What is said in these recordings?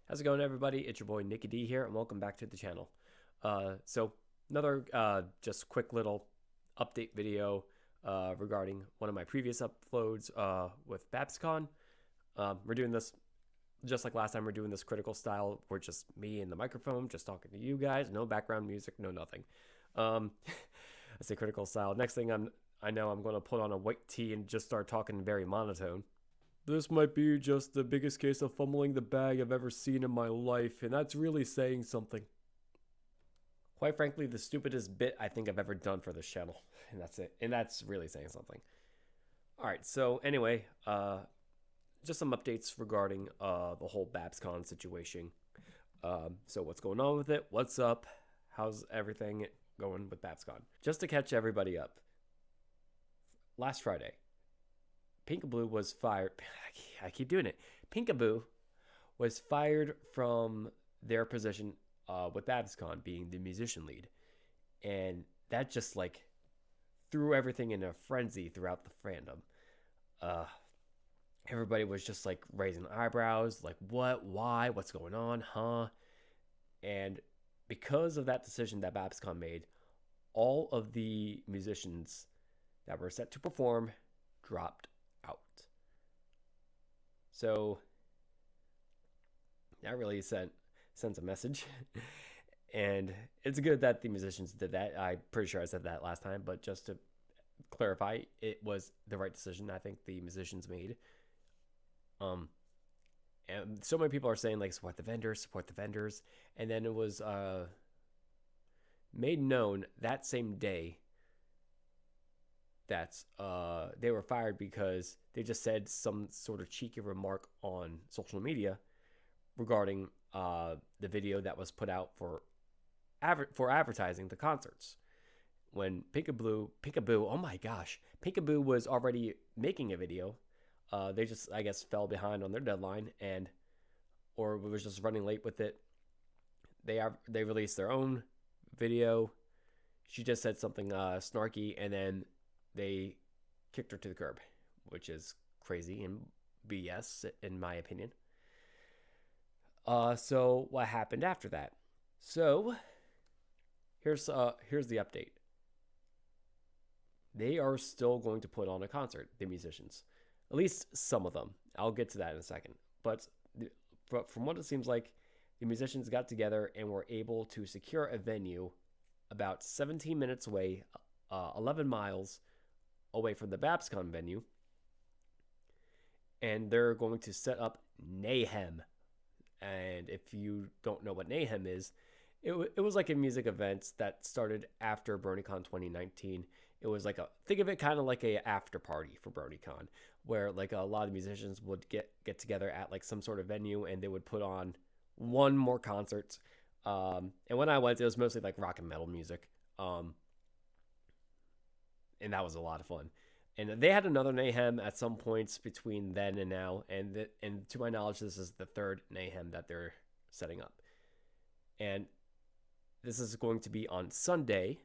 How's it going, everybody? It's your boy Nicky D here, and welcome back to the channel. So another just quick little update video regarding one of my previous uploads with BABScon. We're doing this just like last time. We're doing this critical style. We're just me and the microphone, just talking to you guys. No background music, no nothing. I say critical style. Next thing I know I'm going to put on a white tee and just start talking very monotone. This might be just the biggest case of fumbling the bag I've ever seen in my life, and that's really saying something. Quite frankly, the stupidest bit I think I've ever done for this channel, and that's it. And that's really saying something. Alright, so anyway, just some updates regarding the whole BABScon situation. So what's going on with it? What's up? How's everything going with BABScon? Just to catch everybody up, last Friday, Pinkaboo was fired. I keep doing it. Pinkaboo was fired from their position with BABScon being the musician lead. And that just like threw everything in a frenzy throughout the fandom. Everybody was just like raising eyebrows, like what, why, what's going on, huh? And because of that decision that BABScon made, all of the musicians that were set to perform dropped out. So that really sends a message. And it's good that the musicians did that. I'm pretty sure I said that last time, but just to clarify, it was the right decision I think the musicians made. And so many people are saying like support the vendors, and then it was made known that same day that they were fired because they just said some sort of cheeky remark on social media regarding the video that was put out for advertising the concerts. When Pinkaboo, oh my gosh, Pinkaboo was already making a video. They just, I guess, fell behind on their deadline or was just running late with it. They released their own video. She just said something snarky, and then they kicked her to the curb, which is crazy and BS in my opinion. So what happened after that? So here's the update. They are still going to put on a concert, the musicians. At least some of them. I'll get to that in a second. But from what it seems like, the musicians got together and were able to secure a venue about 17 minutes away, 11 miles away from the BABScon venue, and they're going to set up Mayhem. And if you don't know what Mayhem is, it was like a music event that started after BronyCon 2019. It was like think of it kind of like a after party for BronyCon, where like a lot of musicians would get together at like some sort of venue, and they would put on one more concert. And when I went, it was mostly like rock and metal music. And that was a lot of fun. And they had another Mayhem at some points between then and now, and to my knowledge, this is the third Mayhem that they're setting up. And this is going to be on Sunday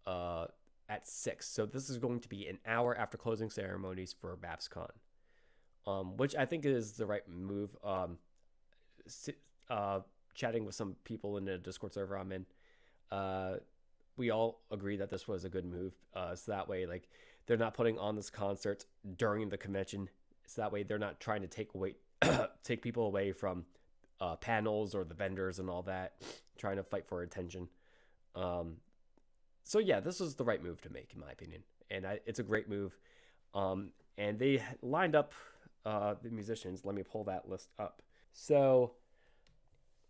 at 6. So this is going to be an hour after closing ceremonies for BABScon, which I think is the right move. Chatting with some people in the Discord server I'm in, we all agree that this was a good move. So that way, like, they're not putting on this concert during the convention. So that way, they're not trying to take people away from panels or the vendors and all that, trying to fight for attention. So yeah, this was the right move to make, in my opinion, and it's a great move. And they lined up the musicians. Let me pull that list up. So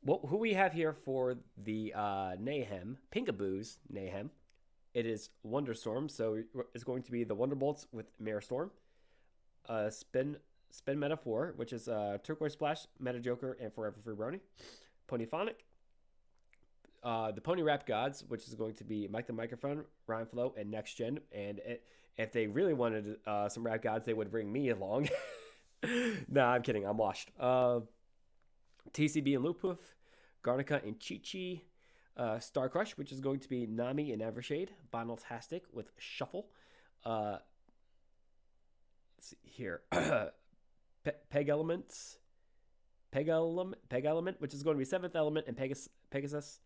who we have here for the Mayhem, Pinkaboo's Mayhem, it is Wonderstorm. So it's going to be the Wonderbolts with Mare Storm, Spin Metaphor, which is Turquoise Splash, Meta Joker, and Forever Free Brony, Ponyphonic, the Pony Rap Gods, which is going to be Mike the Microphone, Rhyme Flow, and Next Gen. And if they really wanted some Rap Gods, they would bring me along. Nah, I'm kidding. I'm washed. TCB and Lupoof, Garnica and Chi-Chi, Star Crush, which is going to be Nami and Evershade, Bonaltastic with Shuffle. Let's see here. Peg Elements, Peg Element, which is going to be Seventh Element and Pegasus,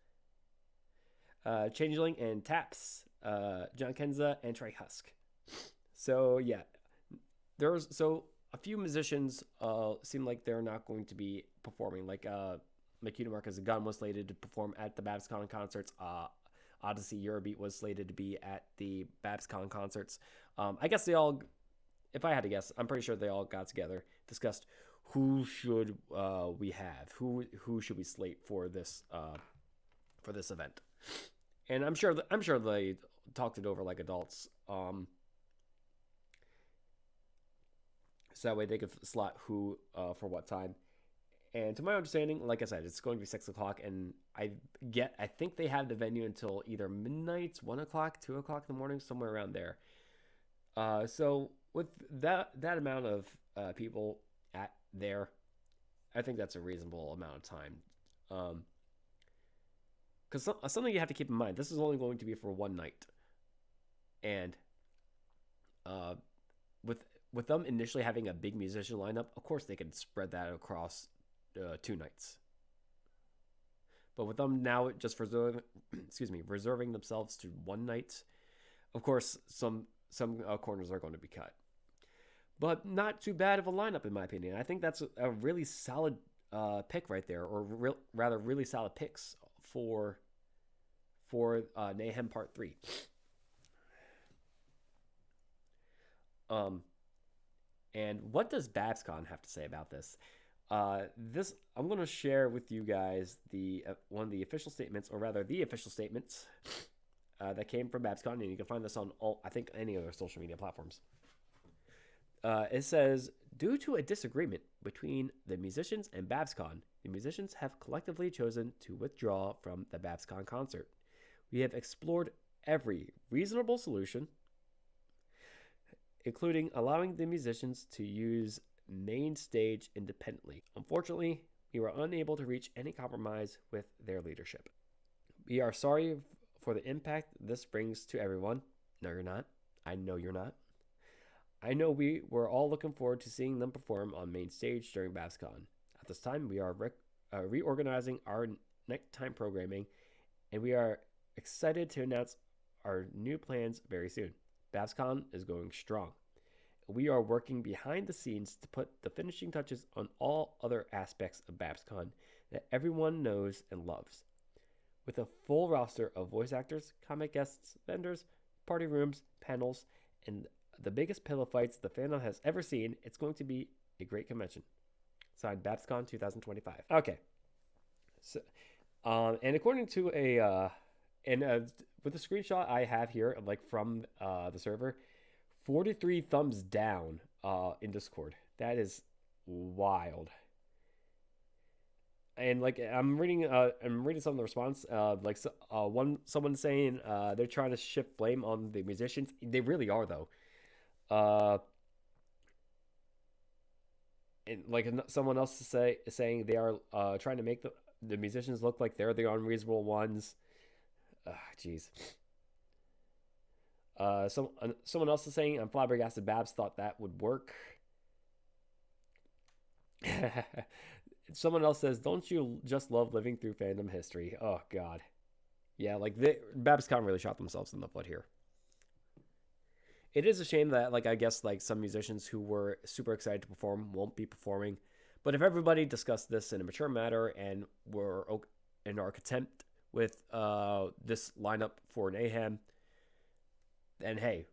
Changeling and Taps, John Kenza and Trey Husk. So yeah, there's a few musicians seem like they're not going to be performing. Like Makita Marcus Gun was slated to perform at the BABScon concerts. Odyssey Eurobeat was slated to be at the BABScon concerts. I guess they all, if I had to guess, I'm pretty sure they all got together, discussed who should we have, who should we slate for this event, and I'm sure they talked it over like adults. So that way they could slot who for what time. And to my understanding, like I said, it's going to be 6 o'clock, and I think they have the venue until either midnight, 1 o'clock, 2 o'clock in the morning, somewhere around there. So with that amount of people at there, I think that's a reasonable amount of time. Because something you have to keep in mind, this is only going to be for one night, and with them initially having a big musician lineup, of course they could spread that across 2 nights. But with them now just reserving themselves to one night, of course some corners are going to be cut. But not too bad of a lineup in my opinion. I think that's a really solid pick right there, or rather really solid picks for Mayhem Part 3. And what does BABScon have to say about this? I'm going to share with you guys one of the official statements, or rather the official statements that came from BABScon, and you can find this on any other social media platforms. It says, due to a disagreement between the musicians and BABScon, the musicians have collectively chosen to withdraw from the BABScon concert. We have explored every reasonable solution, including allowing the musicians to use main stage independently. Unfortunately, we were unable to reach any compromise with their leadership. We are sorry for the impact this brings to everyone. No, you're not. I know you're not. I know we were all looking forward to seeing them perform on main stage during BABScon. At this time, we are reorganizing our nighttime programming, and we are excited to announce our new plans very soon. BABScon is going strong. We are working behind the scenes to put the finishing touches on all other aspects of BABScon that everyone knows and loves. With a full roster of voice actors, comic guests, vendors, party rooms, panels, and the biggest pillow fights the fandom has ever seen, it's going to be a great convention. Signed, BABScon 2025. Okay. So, and according to with the screenshot I have here, like from the server, 43 thumbs down in Discord. That is wild. And like I'm reading some of the response. Someone saying they're trying to shift blame on the musicians. They really are though. And like someone else saying they are trying to make the musicians look like they're the unreasonable ones. Jeez. Someone else is saying, I'm flabbergasted Babs thought that would work. Someone else says, don't you just love living through fandom history? Oh, God. Yeah, like, BABScon really shot themselves in the foot here. It is a shame that, like, I guess, like, some musicians who were super excited to perform won't be performing. But if everybody discussed this in a mature manner and are content with this lineup for Mayhem, then hey,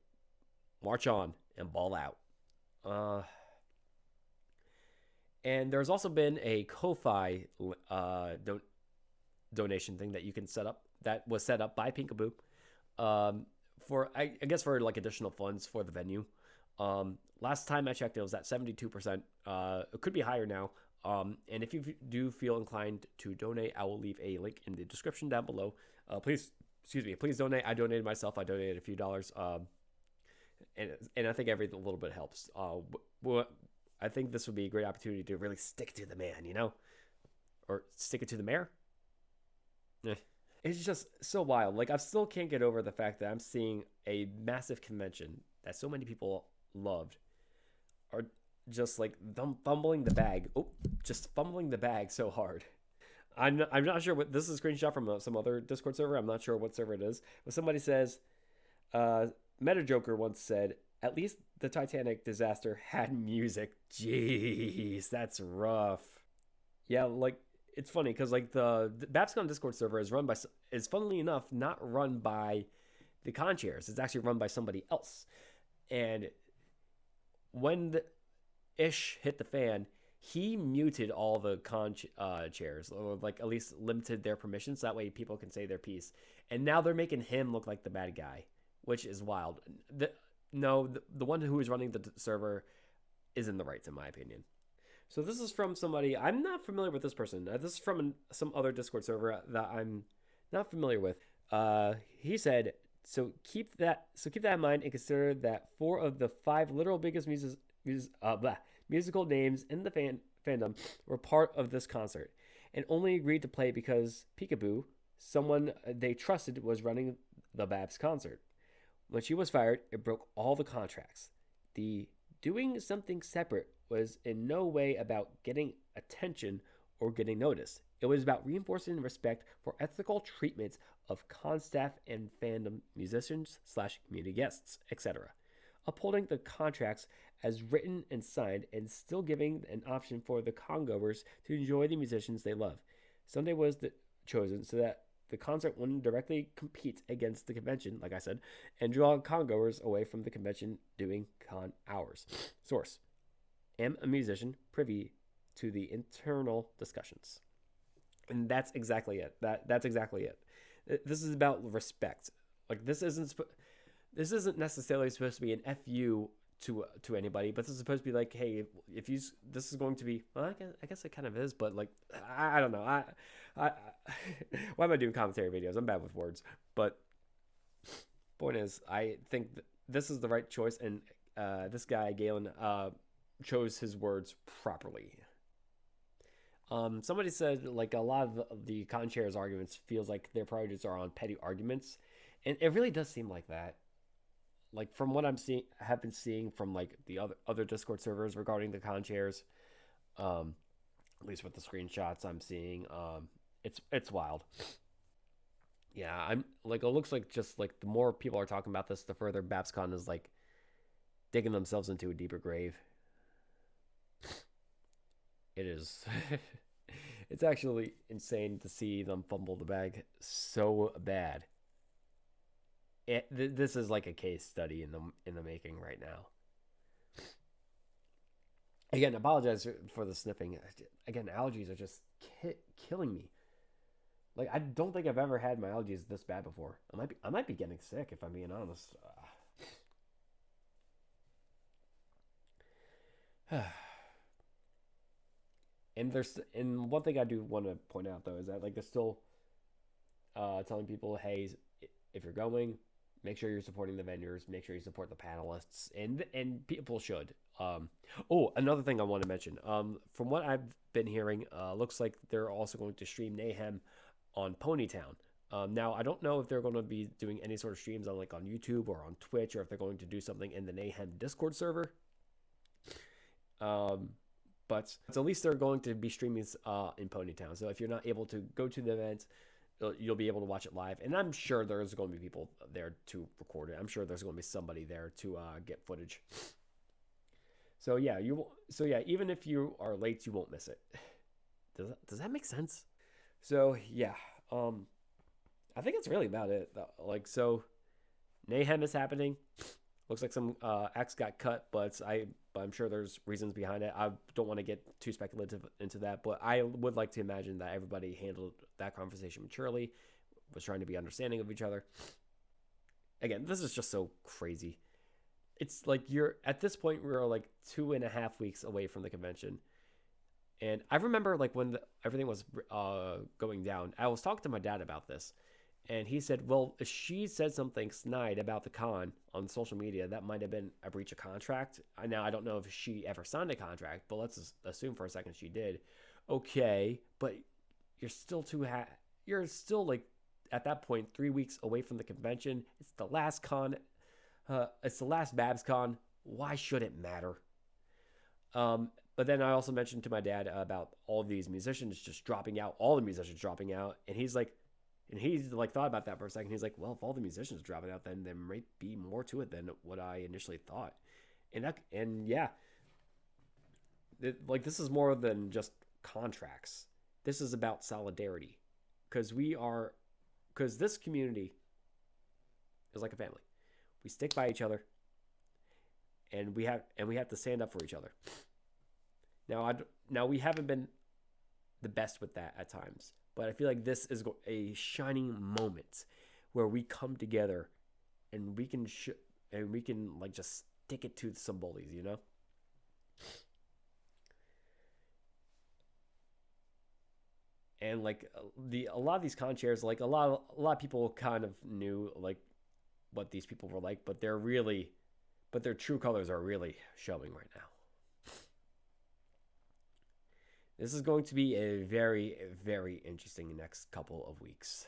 march on and ball out. And there's also been a Ko-Fi donation thing that you can set up, that was set up by Pinkaboo, for I guess for like additional funds for the venue. Last time I checked, it was at 72%. It could be higher now. And if you do feel inclined to donate, I will leave a link in the description down below. Please donate. I donated myself. I donated a few dollars. And I think every little bit helps. I think this would be a great opportunity to really stick to the man, you know, or stick it to the mayor. It's just so wild. Like, I still can't get over the fact that I'm seeing a massive convention that so many people loved just like fumbling the bag. Oh, just fumbling the bag so hard. I'm not sure what this is a screenshot from some other Discord server. I'm not sure what server it is. But somebody says, Meta Joker once said, "At least the Titanic disaster had music." Jeez, that's rough. Yeah, like it's funny because like the BABScon Discord server is funnily enough not run by the con chairs. It's actually run by somebody else. And when the ish hit the fan, he muted all the chairs, or like at least limited their permissions. So that way people can say their piece. And now they're making him look like the bad guy, which is wild. The one who is running the server is in the rights, in my opinion. So this is from somebody I'm not familiar with. This person. This is from some other Discord server that I'm not familiar with. He said, keep that in mind and consider that 4 of the 5 literal biggest musical names in the fandom were part of this concert, and only agreed to play because Peekaboo, someone they trusted, was running the Babs concert. When she was fired, it broke all the contracts. The doing something separate was in no way about getting attention or getting noticed. It was about reinforcing respect for ethical treatments of con staff and fandom musicians / community guests, etc. Upholding the contracts as written and signed, and still giving an option for the congoers to enjoy the musicians they love. Sunday was chosen so that the concert wouldn't directly compete against the convention, like I said, and draw congoers away from the convention doing con hours. Source: am a musician privy to the internal discussions. And that's exactly it. That's exactly it. This is about respect. Like this isn't necessarily supposed to be an FU to anybody, but this is supposed to be like, hey, if you this is going to be, well, I guess it kind of is, but like I don't know. I why am I doing commentary videos? I'm bad with words, but point is, I think this is the right choice, and this guy Galen chose his words properly. Somebody said like a lot of the con chairs arguments feels like their priorities are on petty arguments, and it really does seem like that. Like from what have been seeing from like the other Discord servers regarding the con chairs, at least with the screenshots I'm seeing, it's wild. Yeah, I'm like, it looks like just like the more people are talking about this, the further BABScon is like digging themselves into a deeper grave. It is. It's actually insane to see them fumble the bag so bad. This is like a case study in the making right now. Again, apologize for the sniffing. Again, allergies are just killing me. Like I don't think I've ever had my allergies this bad before. I might be getting sick if I'm being honest. And one thing I do want to point out though is that like they're still telling people, hey, if you're going, make sure you're supporting the vendors, make sure you support the panelists, and people should. Another thing I want to mention. From what I've been hearing, looks like they're also going to stream Mayhem on Ponytown. Now I don't know if they're going to be doing any sort of streams on YouTube or on Twitch, or if they're going to do something in the Mayhem Discord server. But at least they're going to be streaming in Ponytown. So if you're not able to go to the event, you'll be able to watch it live. And I'm sure there's going to be people there to record it. I'm sure there's going to be somebody there to get footage. So yeah, even if you are late, you won't miss it. Does that make sense? So yeah, I think that's really about it. Like, so Mayhem is happening. Looks like some acts got cut, but I'm sure there's reasons behind it. I don't want to get too speculative into that, but I would like to imagine that everybody handled that conversation maturely, was trying to be understanding of each other. Again, this is just so crazy. It's like at this point, we're like 2.5 weeks away from the convention. And I remember like when everything was going down, I was talking to my dad about this. And he said, well, if she said something snide about the con on social media, that might have been a breach of contract. Now, I don't know if she ever signed a contract, but let's assume for a second she did. Okay, but you're still you're still like, at that point, 3 weeks away from the convention. It's the last con. It's the last BABScon. Why should it matter? But then I also mentioned to my dad about all these musicians just dropping out, all the musicians dropping out, and he's like thought about that for a second. He's like, well, if all the musicians are dropping out, then there might be more to it than what I initially thought. And yeah, like this is more than just contracts. This is about solidarity, because this community is like a family. We stick by each other, and we have to stand up for each other. Now we haven't been the best with that at times, but I feel like this is a shining moment where we come together and we can like just stick it to some bullies, you know. And like a lot of these con chairs, like a lot of people kind of knew like what these people were like, but their true colors are really showing right now. This is going to be a very, very interesting next couple of weeks.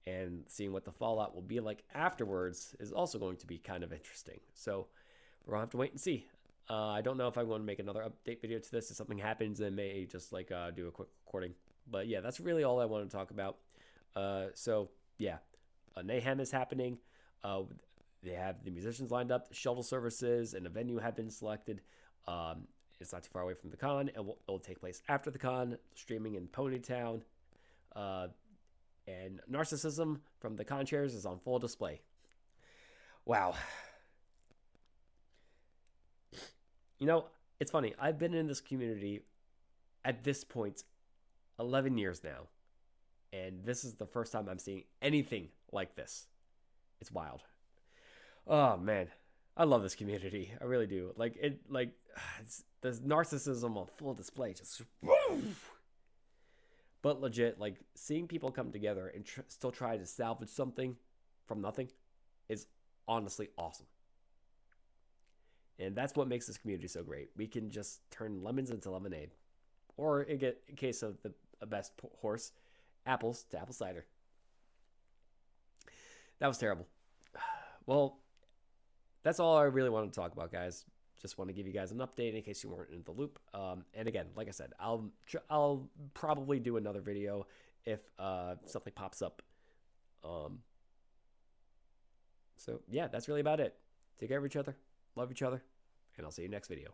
And seeing what the fallout will be like afterwards is also going to be kind of interesting. So we're going to have to wait and see. I don't know if I'm going to make another update video to this. If something happens, then may just like do a quick recording. But yeah, that's really all I want to talk about. So yeah, Mayhem is happening. They have the musicians lined up, the shuttle services, and a venue have been selected. It's not too far away from the con. It'll take place after the con, streaming in Ponytown. And narcissism from the con chairs is on full display. Wow. You know, it's funny. I've been in this community at this point 11 years now. And this is the first time I'm seeing anything like this. It's wild. Oh, man. I love this community. I really do. It's narcissism on full display. Just, woo! But legit, like, seeing people come together and still try to salvage something from nothing is honestly awesome. And that's what makes this community so great. We can just turn lemons into lemonade. Or, in case of the best horse, apples to apple cider. That was terrible. Well, that's all I really wanted to talk about, guys. Just want to give you guys an update in case you weren't in the loop. And again, like I said, I'll probably do another video if something pops up. So yeah, that's really about it. Take care of each other, love each other, and I'll see you next video.